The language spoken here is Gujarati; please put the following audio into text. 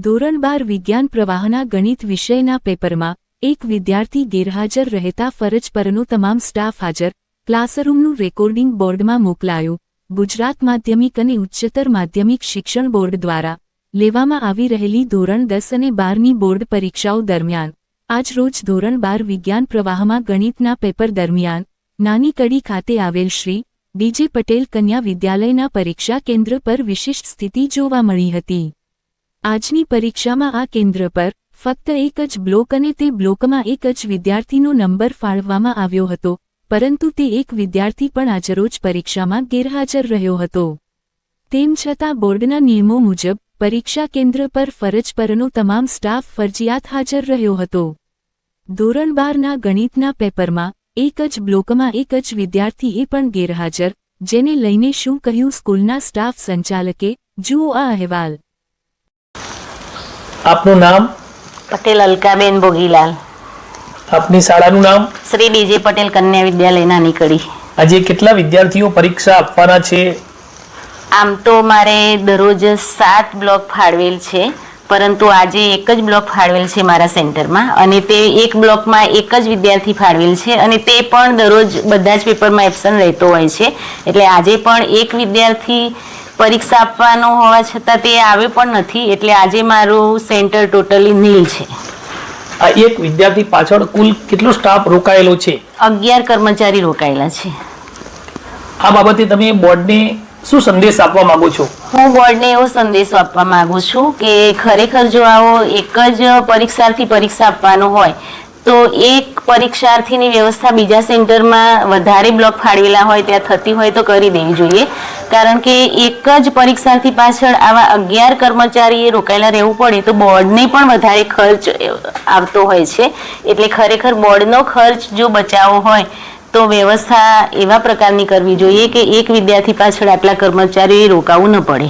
ધોરણ 12 વિજ્ઞાન પ્રવાહના ગણિત વિષયના પેપરમાં એક વિદ્યાર્થી ગેરહાજર રહેતા ફરજ પરનો તમામ સ્ટાફ હાજર. ક્લાસરૂમનું રેકોર્ડિંગ બોર્ડમાં મોકલાયું. ગુજરાત માધ્યમિક અને ઉચ્ચતર માધ્યમિક શિક્ષણ બોર્ડ દ્વારા લેવામાં આવી રહેલી ધોરણ 10 અને 12ની બોર્ડ પરીક્ષાઓ દરમિયાન આજરોજ ધોરણ 12 વિજ્ઞાન પ્રવાહમાં ગણિતના પેપર દરમિયાન નાની કડી ખાતે આવેલ શ્રી ડી.જે. પટેલ કન્યા વિદ્યાલયના પરીક્ષા કેન્દ્ર પર વિશિષ્ટ સ્થિતિ જોવા મળી હતી. આજની પરીક્ષામાં આ કેન્દ્ર પર ફક્ત એક જ બ્લોક અને તે બ્લોકમાં એક જ વિદ્યાર્થીનો નંબર ફાળવવામાં આવ્યો હતો, પરંતુ તે એક વિદ્યાર્થી પણ આજરોજ પરીક્ષામાં ગેરહાજર રહ્યો હતો. તેમ છતાં બોર્ડના નિયમો મુજબ પરીક્ષા કેન્દ્ર પર ફરજ પરનો તમામ સ્ટાફ ફરજિયાત હાજર રહ્યો હતો. ધોરણ 12ના ગણિતના પેપરમાં એક જ બ્લોકમાં એક જ વિદ્યાર્થી પણ ગેરહાજર, જેને લઈને શું કહ્યું સ્કૂલના સ્ટાફ સંચાલકે, જુઓ આ અહેવાલ. આપનું નામ? પટેલ અલકાબેન ભોગીલાલ. આપની શાળાનું નામ? શ્રી ડી.જે. પટેલ કન્યા વિદ્યાલય નાની કડી. આજે કેટલા વિદ્યાર્થીઓ પરીક્ષા આપવાના છે? આમ તો મારે દરરોજ 7 બ્લોક ફાળવેલ છે, પરંતુ આજે એક જ બ્લોક ફાળવેલ છે મારા સેન્ટરમાં, અને તે એક બ્લોકમાં એક જ વિદ્યાર્થી ફાળવેલ છે, અને તે પણ દરરોજ બધા જ પેપરમાં એબ્સન્ટ રહેતો હોય છે. એટલે આજે પણ એક વિદ્યાર્થી પરીક્ષા આપવાનો હોવા છતાં તે આવ્યો પણ નથી, એટલે આજે મારું સેન્ટર ટોટલી નીલ છે. આ એક વિદ્યાર્થી પાછળ કુલ કેટલો સ્ટાફ રોકાયેલો છે? 11 કર્મચારી રોકાયેલા છે. આ બાબતે તમે બોર્ડને શું સંદેશ આપવા માંગો છો? હું બોર્ડને એવો સંદેશો આપવા માંગુ છું કે ખરેખર જો આવો એક જ પરીક્ષાર્થી પરીક્ષા આપવાનો હોય તો એક પરીક્ષાર્થીની વ્યવસ્થા બીજા સેન્ટરમાં વધારે બ્લોક ફાળવેલા હોય ત્યાં થતી હોય તો કરી દેવી જોઈએ, કારણ કે એક જ પરીક્ષાર્થી પાછળ આવા 11 કર્મચારીએ રોકાયેલા રહેવું પડે તો બોર્ડને પણ વધારે ખર્ચ આવતો હોય છે. એટલે ખરેખર બોર્ડનો ખર્ચ જો બચાવવો હોય તો વ્યવસ્થા એવા પ્રકારની કરવી જોઈએ કે એક વિદ્યાર્થી પાછળ આટલા કર્મચારીએ રોકાવું ન પડે.